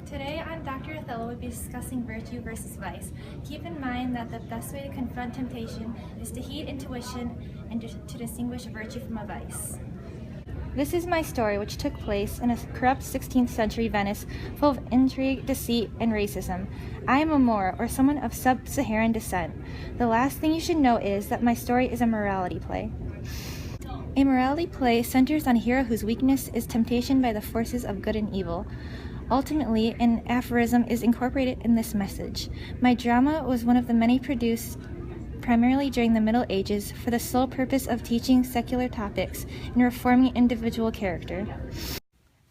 Today on Dr. Othello, we'll be discussing virtue versus vice. Keep in mind that the best way to confront temptation is to heed intuition and to distinguish virtue from a vice. This is my story, which took place in a corrupt 16th century Venice full of intrigue, deceit, and racism. I am a Moor, or someone of sub-Saharan descent. The last thing you should know is that my story is a morality play. A morality play centers on a hero whose weakness is temptation by the forces of good and evil. Ultimately, an aphorism is incorporated in this message. My drama was one of the many produced primarily during the Middle Ages for the sole purpose of teaching secular topics and reforming individual character.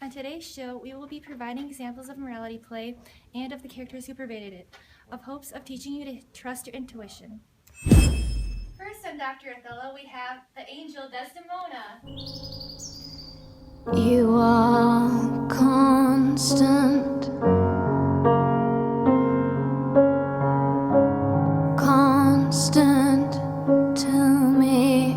On today's show, we will be providing examples of morality play and of the characters who pervaded it, of hopes of teaching you to trust your intuition. First on Dr. Othello, we have the angel Desdemona. You are constant, constant to me.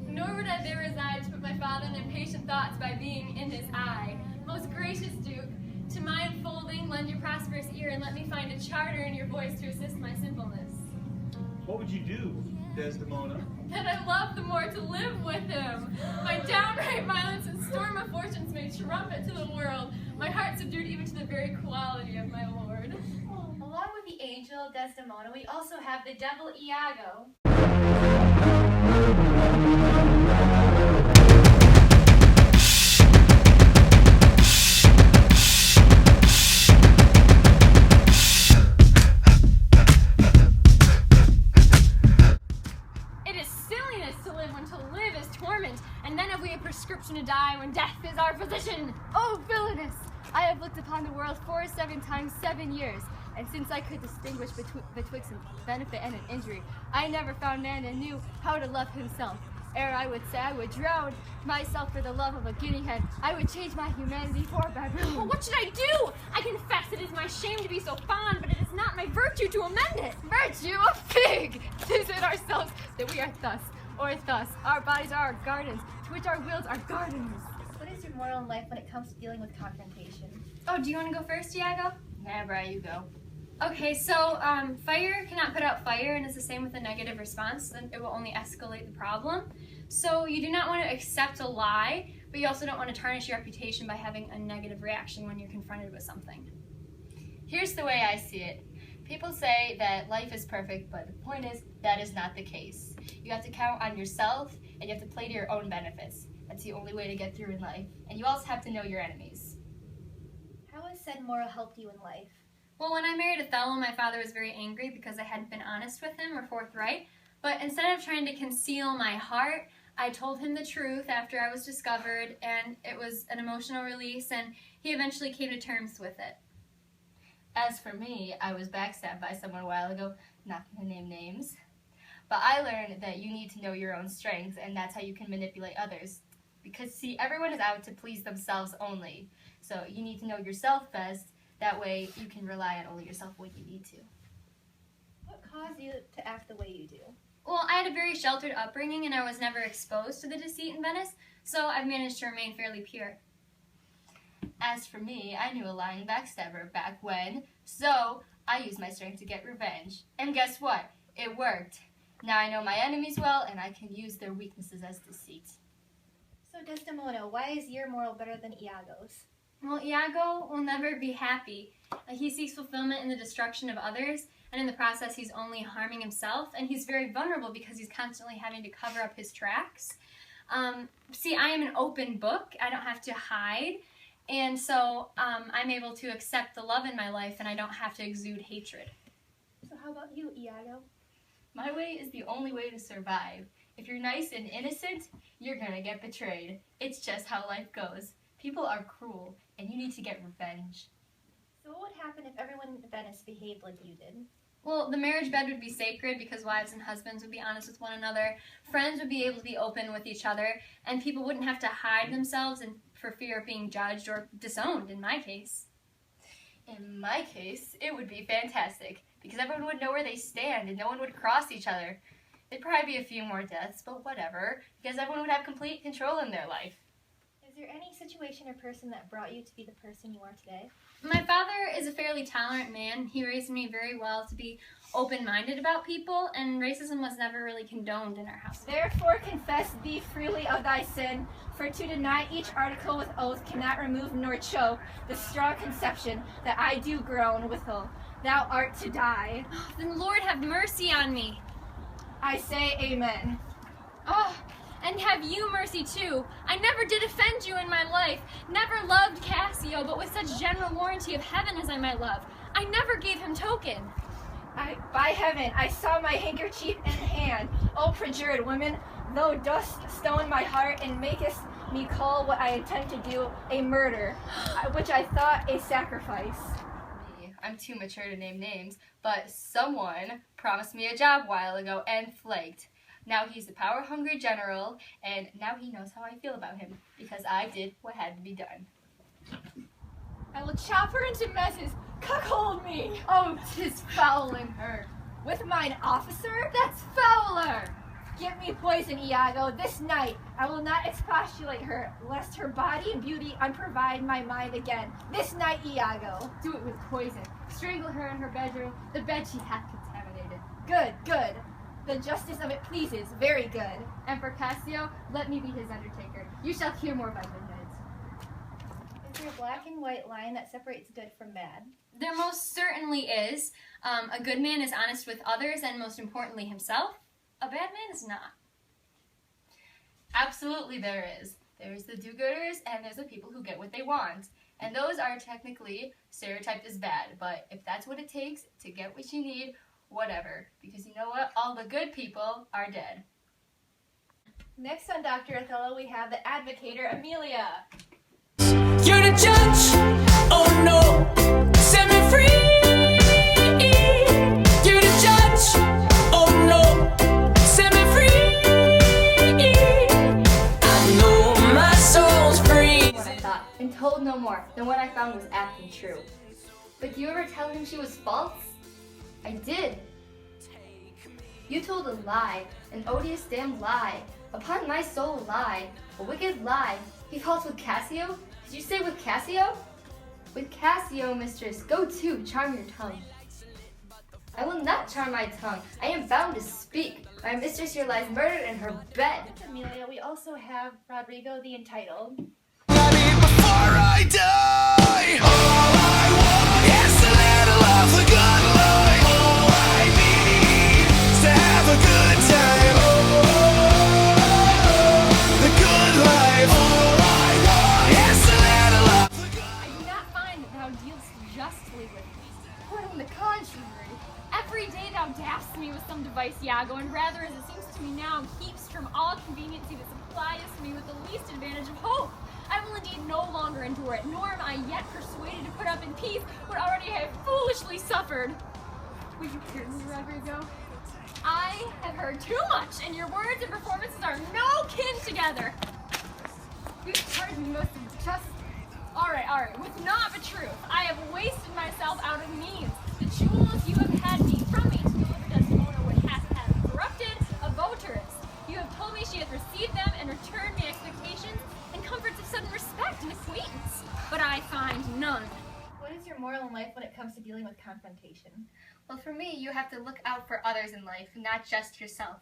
Nor would I there reside to put my father in impatient thoughts by being in his eye. Most gracious Duke, to my unfolding lend your prosperous ear and let me find a charter in your voice to assist my simpleness. What would you do, Desdemona? That I love the more to live with him. My downright violence and storm of fortunes may trumpet to the world, my heart subdued even to the very quality of my lord. Along with the angel Desdemona, we also have the devil Iago. And then have we a prescription to die when death is our physician. Oh, villainous! I have looked upon the world 47 times 7 years, and since I could distinguish betwixt a benefit and an injury, I never found man that knew how to love himself. Ere I would say I would drown myself for the love of a guinea hen, I would change my humanity for a baboon. Well, what should I do? I confess it is my shame to be so fond, but it is not my virtue to amend it. Virtue, a pig! 'Tis in ourselves that we are thus, or thus. Our bodies are our gardens, to which our wills are gardeners. What is your moral in life when it comes to dealing with confrontation? Oh, do you want to go first, Iago? Nah, Bri, you go. Okay, so fire cannot put out fire, and it's the same with a negative response, then it will only escalate the problem. So you do not want to accept a lie, but you also don't want to tarnish your reputation by having a negative reaction when you're confronted with something. Here's the way I see it. People say that life is perfect, but the point is that is not the case. You have to count on yourself, and you have to play to your own benefits. That's the only way to get through in life. And you also have to know your enemies. How has said moral helped you in life? Well, when I married Othello, my father was very angry because I hadn't been honest with him or forthright. But instead of trying to conceal my heart, I told him the truth after I was discovered, and it was an emotional release, and he eventually came to terms with it. As for me, I was backstabbed by someone a while ago, not going to name names. But I learned that you need to know your own strengths, and that's how you can manipulate others. Because, see, everyone is out to please themselves only. So you need to know yourself best. That way you can rely on only yourself when you need to. What caused you to act the way you do? Well, I had a very sheltered upbringing, and I was never exposed to the deceit in Venice, so I've managed to remain fairly pure. As for me, I knew a lying backstabber back when, so I used my strength to get revenge. And guess what? It worked. Now I know my enemies well, and I can use their weaknesses as deceit. So Desdemona, why is your moral better than Iago's? Well, Iago will never be happy. He seeks fulfillment in the destruction of others, and in the process he's only harming himself, and he's very vulnerable because he's constantly having to cover up his tracks. See, I am an open book. I don't have to hide, and so I'm able to accept the love in my life, and I don't have to exude hatred. So how about you, Iago? My way is the only way to survive. If you're nice and innocent, you're gonna get betrayed. It's just how life goes. People are cruel, and you need to get revenge. So what would happen if everyone in Venice behaved like you did? Well, the marriage bed would be sacred because wives and husbands would be honest with one another. Friends would be able to be open with each other, and people wouldn't have to hide themselves for fear of being judged or disowned, in my case. In my case, it would be fantastic, because everyone would know where they stand, and no one would cross each other. There'd probably be a few more deaths, but whatever, because everyone would have complete control in their life. Is there any situation or person that brought you to be the person you are today? My father is a fairly tolerant man. He raised me very well to be open-minded about people, and racism was never really condoned in our house. Therefore confess thee freely of thy sin, for to deny each article with oath cannot remove nor choke the strong conception that I do groan withal. Thou art to die. Then Lord have mercy on me. I say amen. Oh, and have you mercy too. I never did offend you in my life, never loved Cassio, but with such general warranty of heaven as I might love. I never gave him token. By heaven, I saw my handkerchief in hand. O perjured woman, thou dost stone my heart and makest me call what I intend to do a murder, which I thought a sacrifice. I'm too mature to name names, but someone promised me a job a while ago and flaked. Now he's the power-hungry general, and now he knows how I feel about him, because I did what had to be done. I will chop her into messes. Cuckold me! Oh, 'tis foul in her. With mine officer? That's fouler. Give me poison, Iago, this night. I will not expostulate her, lest her body and beauty unprovide my mind again. This night, Iago. Do it with poison. Strangle her in her bedroom, the bed she hath contaminated. Good, good. The justice of it pleases, very good. And for Cassio, let me be his undertaker. You shall hear more by midnight. Is there a black and white line that separates good from bad? There most certainly is. A good man is honest with others and most importantly himself. A bad man is not. Absolutely there is. There's the do-gooders and there's the people who get what they want. And those are technically stereotyped as bad, but if that's what it takes to get what you need, whatever. Because you know what? All the good people are dead. Next on Dr. Othello, we have the advocator, Amelia. You're the judge, oh no, set me free. You're the judge, oh no, set me free. I know my soul's free. What I thought, and told no more than what I found was acting true. But do you ever tell him she was false? I did. You told a lie, an odious damned lie. Upon my soul a lie, a wicked lie. He calls with Cassio? Did you say with Cassio? With Cassio, mistress, go to, charm your tongue. I will not charm my tongue. I am bound to speak. My mistress here lies murdered in her bed. Amelia, we also have Rodrigo the Entitled. Before I die, all I want is a little of the good life. All I need is to have a good time. The good life. All I want is a little of the good life. I do not find that thou dealst justly with me. Quite on the contrary. Every day thou daffst me with some device, Iago, and rather, as it seems to me now, keepst from all conveniency that suppliest me with the least advantage of hope. I will indeed no longer endure it, nor am I yet persuaded to put up in peace what already I have foolishly suffered. Will you hear me, Rodrigo? I have heard too much, and your words and performances are no kin together. You charge me most unjustly. Alright, with naught but truth, I have wasted myself out of means. The jewels you have had me from me to deliver Desdemona would have corrupted a votaress. You have told me she hath received them and returned me expectations and comforts of sudden respect and acquaintance. But I find none. What is your moral in life when it comes to dealing with confrontation? Well, for me, you have to look out for others in life, not just yourself.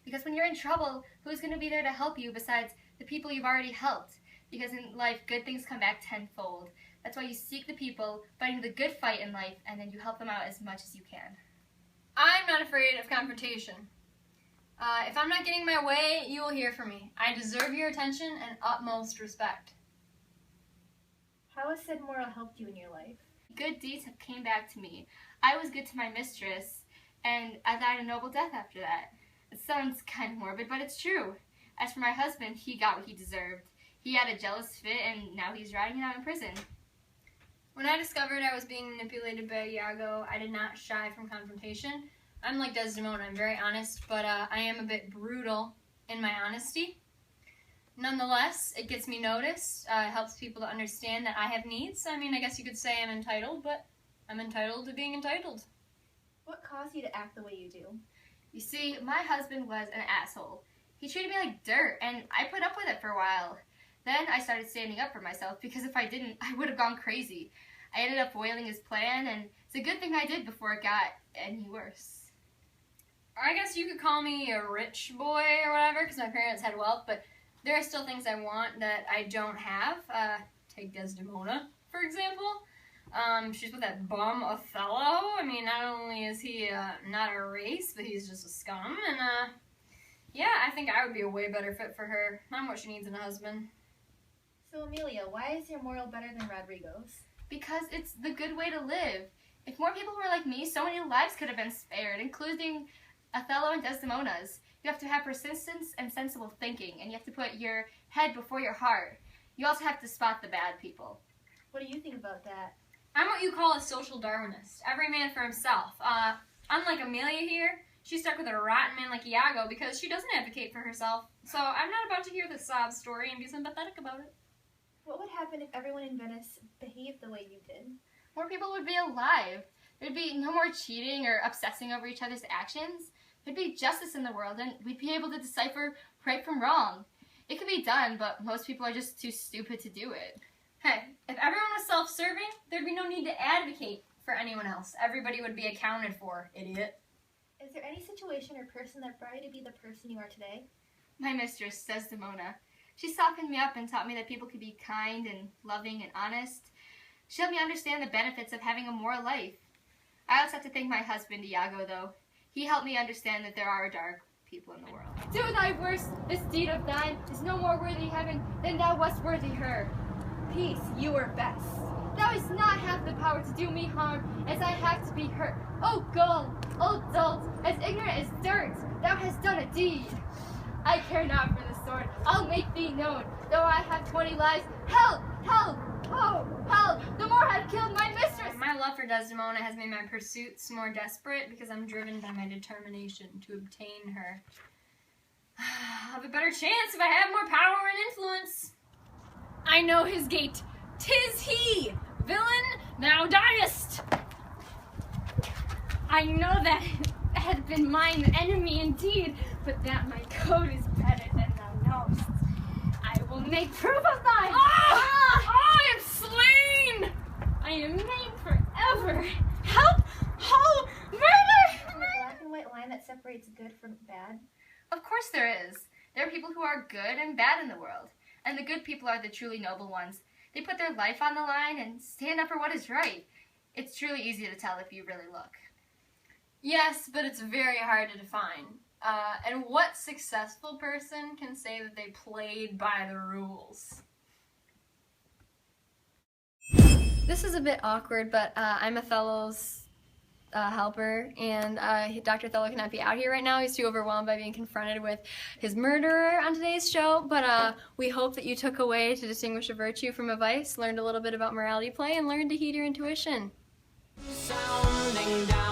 Because when you're in trouble, who's going to be there to help you besides the people you've already helped? Because in life, good things come back tenfold. That's why you seek the people fighting the good fight in life, and then you help them out as much as you can. I'm not afraid of confrontation. If I'm not getting my way, you will hear from me. I deserve your attention and utmost respect. How has said moral helped you in your life? Good deeds have came back to me. I was good to my mistress, and I died a noble death after that. It sounds kind of morbid, but it's true. As for my husband, he got what he deserved. He had a jealous fit, and now he's rotting it out in prison. When I discovered I was being manipulated by Iago, I did not shy from confrontation. I'm like Desdemona, I'm very honest, but I am a bit brutal in my honesty. Nonetheless, it gets me noticed. It helps people to understand that I have needs. I mean, I guess you could say I'm entitled, but I'm entitled to being entitled. What caused you to act the way you do? You see, my husband was an asshole. He treated me like dirt, and I put up with it for a while. Then I started standing up for myself, because if I didn't, I would have gone crazy. I ended up foiling his plan, and it's a good thing I did before it got any worse. I guess you could call me a rich boy or whatever, because my parents had wealth, but there are still things I want that I don't have. Take Desdemona, for example. She's with that bum Othello. I mean, not only is he not a race, but he's just a scum, and yeah, I think I would be a way better fit for her. I'm what she needs in a husband. So Amelia, why is your moral better than Rodrigo's? Because it's the good way to live. If more people were like me, so many lives could have been spared, including Othello and Desdemona's. You have to have persistence and sensible thinking, and you have to put your head before your heart. You also have to spot the bad people. What do you think about that? I'm what you call a social Darwinist. Every man for himself. Unlike Amelia here, she's stuck with a rotten man like Iago because she doesn't advocate for herself. So I'm not about to hear the sob story and be sympathetic about it. What would happen if everyone in Venice behaved the way you did? More people would be alive. There'd be no more cheating or obsessing over each other's actions. There'd be justice in the world, and we'd be able to decipher right from wrong. It could be done, but most people are just too stupid to do it. Hey, if everyone was self-serving, there'd be no need to advocate for anyone else. Everybody would be accounted for, idiot. Is there any situation or person that brought you to be the person you are today? My mistress, Desdemona. She softened me up and taught me that people could be kind and loving and honest. She helped me understand the benefits of having a moral life. I also have to thank my husband, Iago, though. He helped me understand that there are dark people in the world. Do thy worst, this deed of thine is no more worthy heaven than thou wast worthy her. Peace, you are best. Thou hast not half the power to do me harm, as I have to be hurt. O gull, O dolt, as ignorant as dirt, thou hast done a deed. I care not for the sword, I'll make thee known, though I have 20 lives. Help, help, oh, help, the more I've killed my mistress. My love for Desdemona has made my pursuits more desperate because I'm driven by my determination to obtain her. I'll have a better chance if I have more power and influence. I know his gait. 'Tis he! Villain, thou diest! I know that had been mine enemy indeed, but that my code is better than thou knowest. I will make proof of thine. I am slain! I am made forever. Help! Oh, murder! Is there a black and white line that separates good from bad? Of course there is. There are people who are good and bad in the world. And the good people are the truly noble ones. They put their life on the line and stand up for what is right. It's truly easy to tell if you really look. Yes, but it's very hard to define. And what successful person can say that they played by the rules? This is a bit awkward, but I'm Othello's helper, and Dr. Othello cannot be out here right now. He's too overwhelmed by being confronted with his murderer on today's show, but we hope that you took away to distinguish a virtue from a vice, learned a little bit about morality play, and learned to heed your intuition. Sounding down